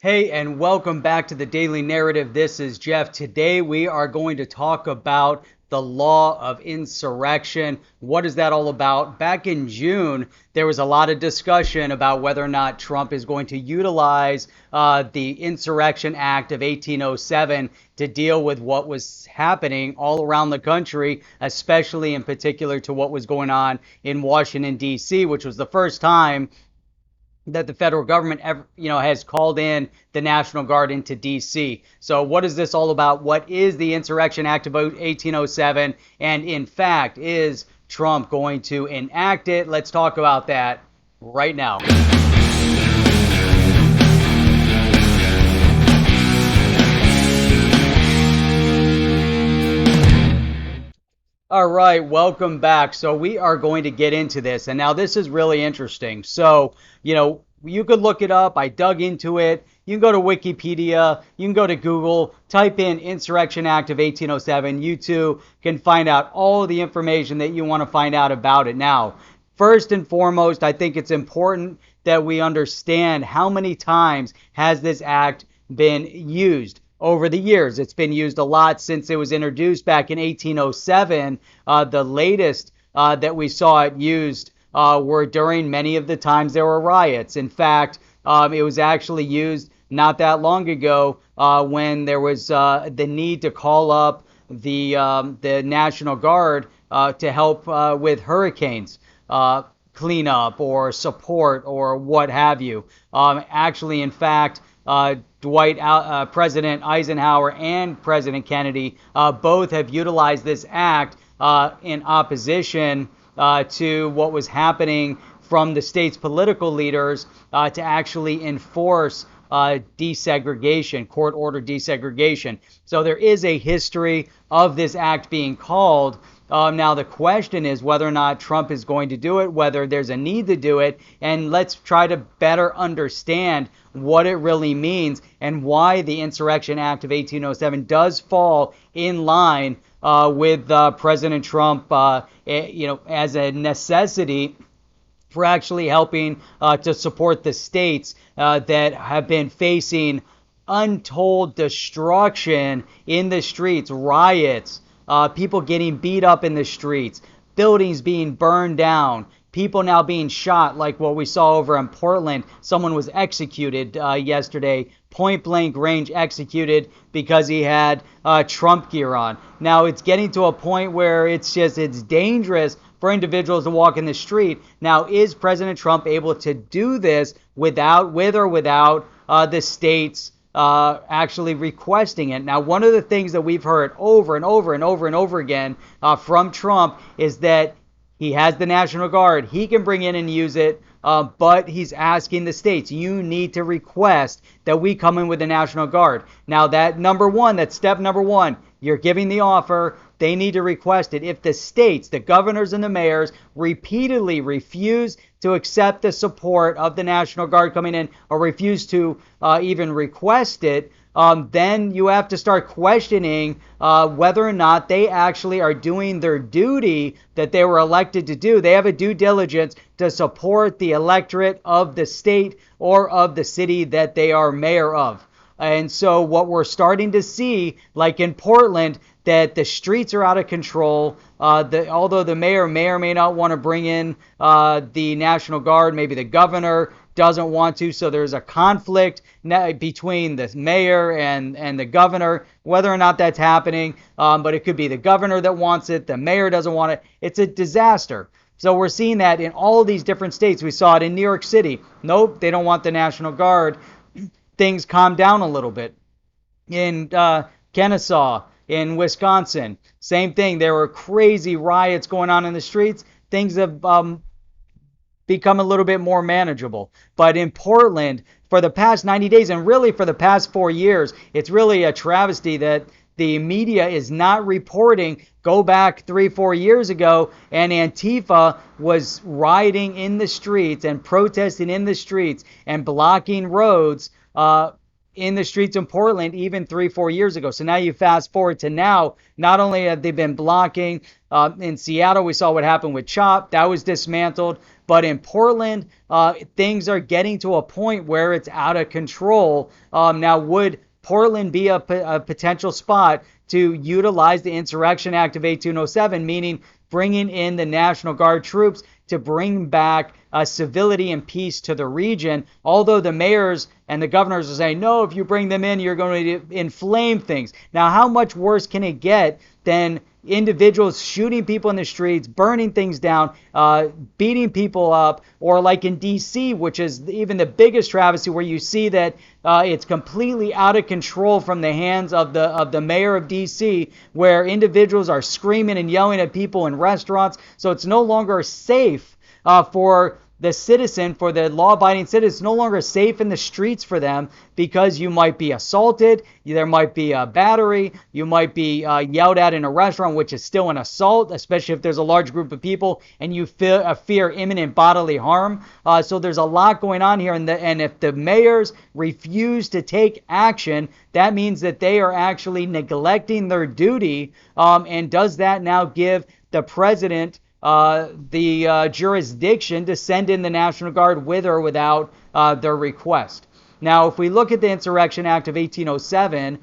Hey, and welcome back to the Daily Narrative. This is Jeff. Today we are going to talk about the law of insurrection. What is that all about? Back in June, there was a lot of discussion about whether or not Trump is going to utilize the Insurrection Act of 1807 to deal with what was happening all around the country, especially in particular to what was going on in Washington, D.C., which was the first time that the federal government ever, has called in the National Guard into D.C. So what is this all about? What is the Insurrection Act of 1807? And in fact, is Trump going to enact it? Let's talk about that right now. All right, welcome back. So we are going to get into this. And now this is really interesting. So, you could look it up. I dug into it. You can go to Wikipedia. You can go to Google, type in Insurrection Act of 1807. You too can find out all the information that you want to find out about it. Now, first and foremost, I think it's important that we understand how many times has this act been used over the years. It's been used a lot since it was introduced back in 1807. The latest that we saw it used were during many of the times there were riots. In fact, it was actually used not that long ago when there was the need to call up the National Guard to help with hurricanes. Cleanup or support or what have you. Actually, in fact, President Eisenhower and President Kennedy both have utilized this act in opposition to what was happening from the state's political leaders to actually enforce desegregation, court order desegregation. So there is a history of this act being called. Now the question is whether or not Trump is going to do it, whether there's a need to do it, and let's try to better understand what it really means and why the Insurrection Act of 1807 does fall in line with President Trump, as a necessity for actually helping to support the states that have been facing untold destruction in the streets, riots, people getting beat up in the streets, buildings being burned down, people now being shot, like what we saw over in Portland. Someone was executed yesterday, point blank range executed because he had Trump gear on. Now it's getting to a point where it's dangerous for individuals to walk in the street. Now, is President Trump able to do this with or without the states actually requesting it? Now, one of the things that we've heard over and over and over and over again from Trump is that he has the National Guard. He can bring in and use it, but he's asking the states, you need to request that we come in with the National Guard. Now, that's step number one. You're giving the offer. They need to request it. If the states, the governors and the mayors, repeatedly refuse to accept the support of the National Guard coming in or refuse to even request it, then you have to start questioning whether or not they actually are doing their duty that they were elected to do. They have a due diligence to support the electorate of the state or of the city that they are mayor of. And so what we're starting to see, like in Portland, that the streets are out of control. Although the mayor may or may not want to bring in the National Guard, maybe the governor doesn't want to. So there's a conflict between the mayor and the governor, whether or not that's happening. But it could be the governor that wants it. The mayor doesn't want it. It's a disaster. So we're seeing that in all of these different states. We saw it in New York City. Nope, they don't want the National Guard. Things calmed down a little bit. In Kennesaw, in Wisconsin, same thing. There were crazy riots going on in the streets. Things have become a little bit more manageable. But in Portland, for the past 90 days, and really for the past 4 years, it's really a travesty that the media is not reporting. Go back 3-4 years ago, and Antifa was rioting in the streets and protesting in the streets and blocking roads in the streets in Portland even 3-4 years ago. So now you fast forward to now, not only have they been blocking In Seattle, we saw what happened with CHOP. That was dismantled. But in Portland, things are getting to a point where it's out of control. Now, would Portland be a potential spot to utilize the Insurrection Act of 1807, meaning bringing in the National Guard troops to bring back civility and peace to the region, although the mayors and the governors are saying, no, if you bring them in, you're going to inflame things. Now, how much worse can it get than individuals shooting people in the streets, burning things down, beating people up, or like in D.C., which is even the biggest travesty, where you see that it's completely out of control from the hands of the mayor of D.C., where individuals are screaming and yelling at people in restaurants. So it's no longer safe for the citizen, for the law-abiding citizen. It's no longer safe in the streets for them, because you might be assaulted, there might be a battery, you might be yelled at in a restaurant, which is still an assault, especially if there's a large group of people and you fear imminent bodily harm. So there's a lot going on here, and if the mayors refuse to take action, that means that they are actually neglecting their duty. And does that now give the president the jurisdiction to send in the National Guard with or without their request? Now, if we look at the Insurrection Act of 1807,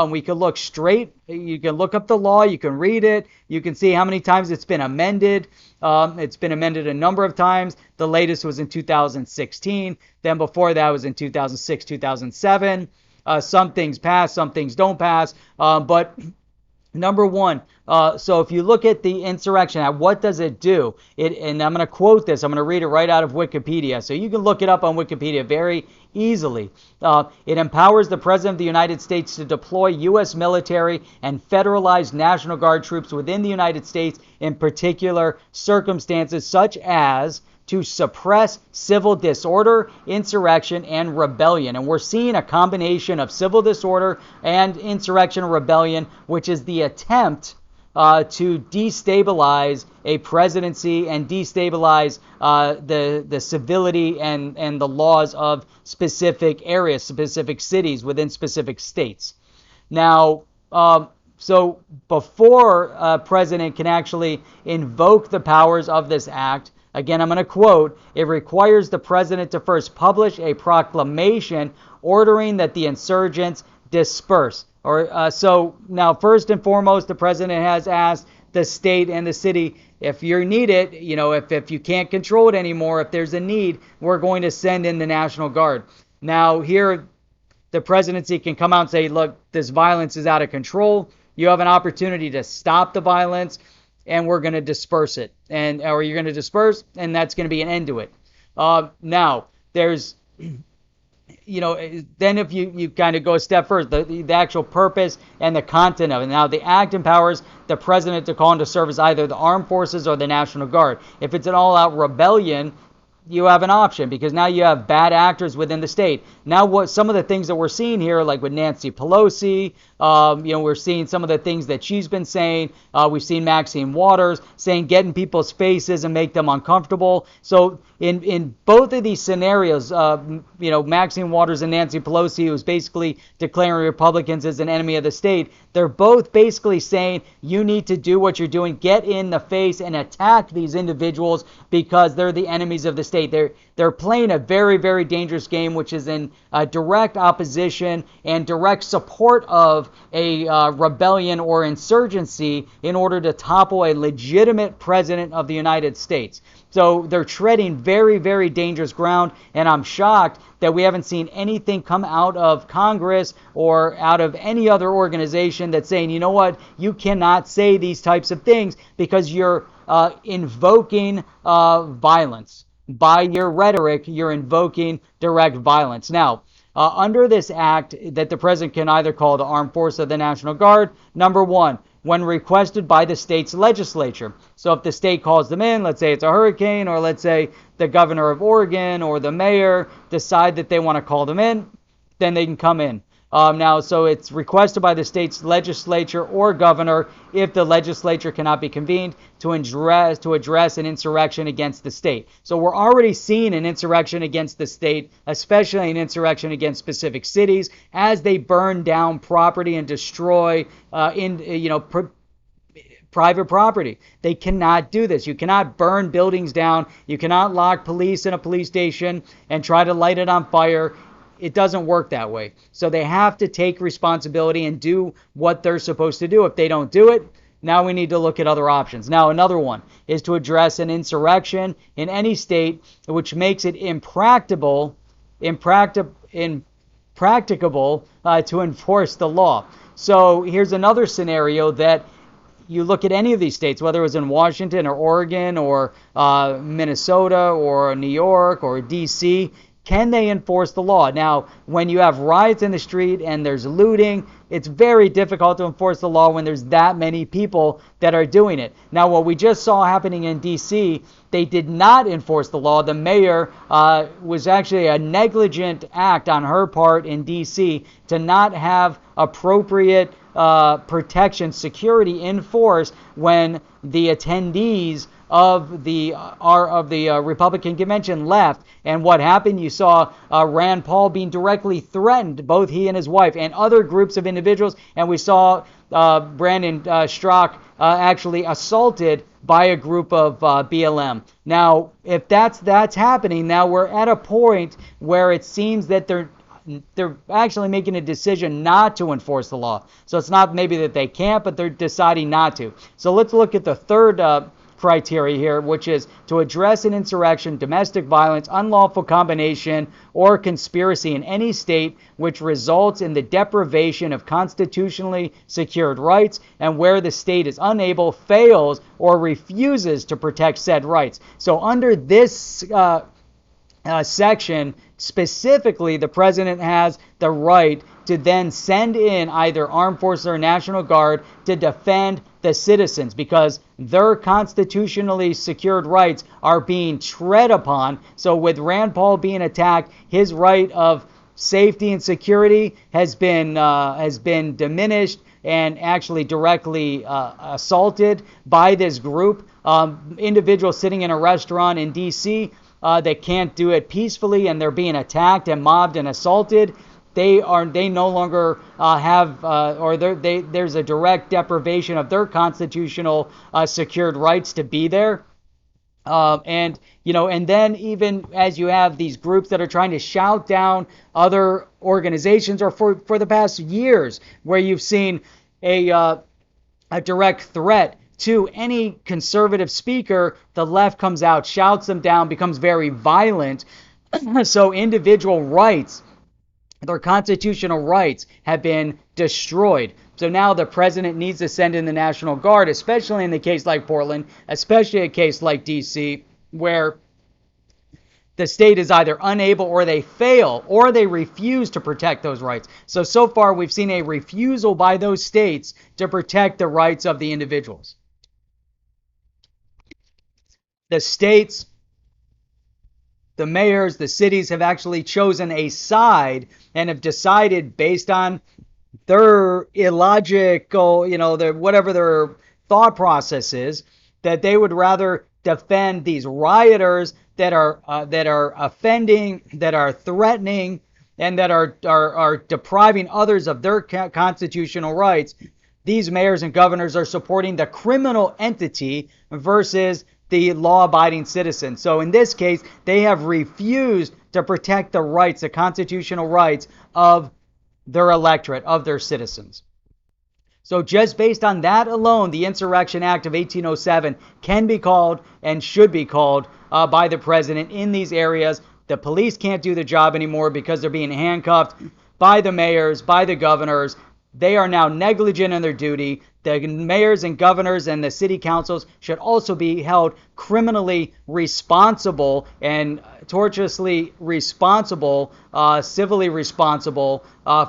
we can look straight. You can look up the law. You can read it. You can see how many times it's been amended. It's been amended a number of times. The latest was in 2016. Then before that was in 2006, 2007. Some things pass, some things don't pass. But number one, so if you look at the Insurrection Act, what does it do? And I'm going to quote this. I'm going to read it right out of Wikipedia. So you can look it up on Wikipedia very easily. It empowers the President of the United States to deploy U.S. military and federalized National Guard troops within the United States in particular circumstances, such as to suppress civil disorder, insurrection, and rebellion. And we're seeing a combination of civil disorder and insurrection and rebellion, which is the attempt to destabilize a presidency and destabilize the civility and the laws of specific areas, specific cities within specific states. Now, so before a president can actually invoke the powers of this act, again, I'm going to quote, it requires the president to first publish a proclamation ordering that the insurgents disperse. So now, first and foremost, the president has asked the state and the city, if you need it, if you can't control it anymore, if there's a need, we're going to send in the National Guard. Now, here, the presidency can come out and say, look, this violence is out of control. You have an opportunity to stop the violence, and we're going to disperse it. Or you're going to disperse, and that's going to be an end to it. Now, there's, then if you kind of go a step further, the actual purpose and the content of it. Now, the act empowers the president to call into service either the armed forces or the National Guard. If it's an all-out rebellion, you have an option, because now you have bad actors within the state. Now, what some of the things that we're seeing here, like with Nancy Pelosi, we're seeing some of the things that she's been saying. We've seen Maxine Waters saying get in people's faces and make them uncomfortable. So in both of these scenarios, Maxine Waters and Nancy Pelosi, who's basically declaring Republicans as an enemy of the state, they're both basically saying you need to do what you're doing, get in the face and attack these individuals because they're the enemies of the state. They're playing a very, very dangerous game, which is in direct opposition and direct support of a rebellion or insurgency in order to topple a legitimate president of the United States. So they're treading very, very dangerous ground, and I'm shocked that we haven't seen anything come out of Congress or out of any other organization that's saying, you know what, you cannot say these types of things because you're invoking violence. By your rhetoric, you're invoking direct violence. Now, under this act that the president can either call the armed force or the National Guard, number one, when requested by the state's legislature. So if the state calls them in, let's say it's a hurricane, or let's say the governor of Oregon or the mayor decide that they want to call them in, then they can come in. Now, so it's requested by the state's legislature or governor if the legislature cannot be convened to address an insurrection against the state. So we're already seeing an insurrection against the state, especially an insurrection against specific cities, as they burn down property and destroy private property. They cannot do this. You cannot burn buildings down. You cannot lock police in a police station and try to light it on fire. It doesn't work that way. So they have to take responsibility and do what they're supposed to do. If they don't do it, now we need to look at other options. Now, another one is to address an insurrection in any state which makes it impracticable to enforce the law. So here's another scenario that you look at any of these states, whether it was in Washington or Oregon or Minnesota or New York or D.C., can they enforce the law? Now, when you have riots in the street and there's looting, it's very difficult to enforce the law when there's that many people that are doing it. Now, what we just saw happening in D.C., they did not enforce the law. The mayor was actually a negligent act on her part in D.C. to not have appropriate protection, security enforced when the attendees of the Republican convention left. And what happened? You saw Rand Paul being directly threatened, both he and his wife, and other groups of individuals. And we saw Brandon Strzok actually assaulted by a group of BLM. Now, if that's happening, now we're at a point where it seems that they're actually making a decision not to enforce the law. So it's not maybe that they can't, but they're deciding not to. So let's look at the third criteria here, which is to address an insurrection, domestic violence, unlawful combination, or conspiracy in any state which results in the deprivation of constitutionally secured rights and where the state is unable, fails, or refuses to protect said rights. So under this section, specifically, the president has the right to then send in either armed forces or National Guard to defend the citizens because their constitutionally secured rights are being tread upon. So with Rand Paul being attacked, his right of safety and security has been diminished and actually directly assaulted by this group. Individuals sitting in a restaurant in D.C. That can't do it peacefully, and they're being attacked and mobbed and assaulted. They no longer there's a direct deprivation of their constitutional secured rights to be there. And then even as you have these groups that are trying to shout down other organizations, or for the past years, where you've seen a direct threat to any conservative speaker, the left comes out, shouts them down, becomes very violent. So individual rights, their constitutional rights, have been destroyed. So now the president needs to send in the National Guard, especially in the case like Portland, especially a case like D.C., where the state is either unable, or they fail, or they refuse to protect those rights. So far we've seen a refusal by those states to protect the rights of the individuals. The states, the mayors, the cities have actually chosen a side and have decided based on their illogical, whatever their thought process is, that they would rather defend these rioters that are offending, that are threatening, and that are depriving others of their constitutional rights. These mayors and governors are supporting the criminal entity versus the law-abiding citizen. So in this case, they have refused to protect the rights, the constitutional rights of their electorate, of their citizens. So just based on that alone, the Insurrection Act of 1807 can be called and should be called by the president in these areas. The police can't do the job anymore because they're being handcuffed by the mayors, by the governors. They are now negligent in their duty. The mayors and governors and the city councils should also be held criminally responsible and tortiously responsible, civilly responsible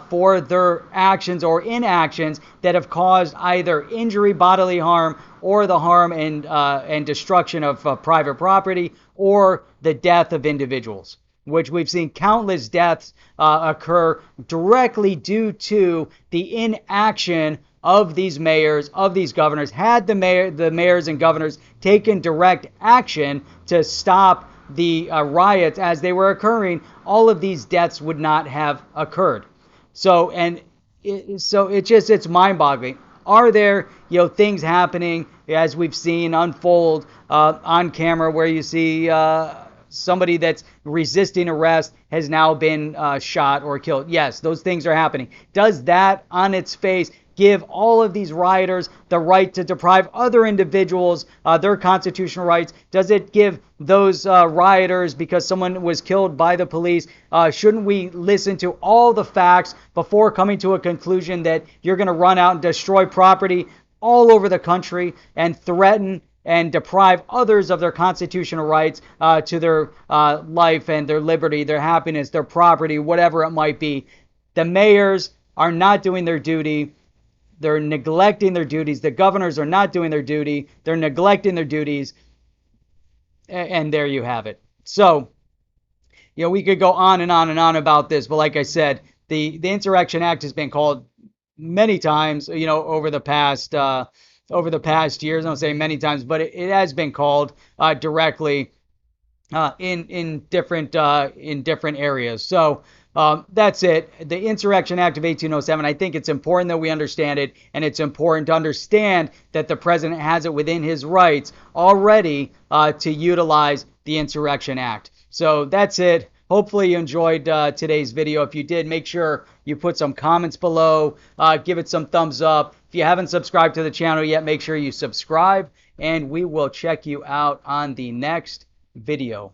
for their actions or inactions that have caused either injury, bodily harm, or the harm and destruction of private property, or the death of individuals, which we've seen countless deaths occur directly due to the inaction of these mayors, of these governors. Had the mayors and governors taken direct action to stop the riots as they were occurring, all of these deaths would not have occurred. So it's mind-boggling. are there, things happening as we've seen unfold on camera where you see somebody that's resisting arrest has now been shot or killed? Yes, those things are happening. Does that on its face give all of these rioters the right to deprive other individuals their constitutional rights? Does it give those rioters, because someone was killed by the police, shouldn't we listen to all the facts before coming to a conclusion that you're going to run out and destroy property all over the country and threaten and deprive others of their constitutional rights to their life and their liberty, their happiness, their property, whatever it might be? The mayors are not doing their duty. They're neglecting their duties. The governors are not doing their duty. They're neglecting their duties. And there you have it. So, we could go on and on and on about this. But like I said, the Insurrection Act has been called many times, over the past years. I don't say many times, but it has been called directly in different areas. So that's it. The Insurrection Act of 1807, I think it's important that we understand it, and it's important to understand that the president has it within his rights already to utilize the Insurrection Act. So that's it. Hopefully you enjoyed today's video. If you did, make sure you put some comments below, give it some thumbs up. If you haven't subscribed to the channel yet, make sure you subscribe, and we will check you out on the next video.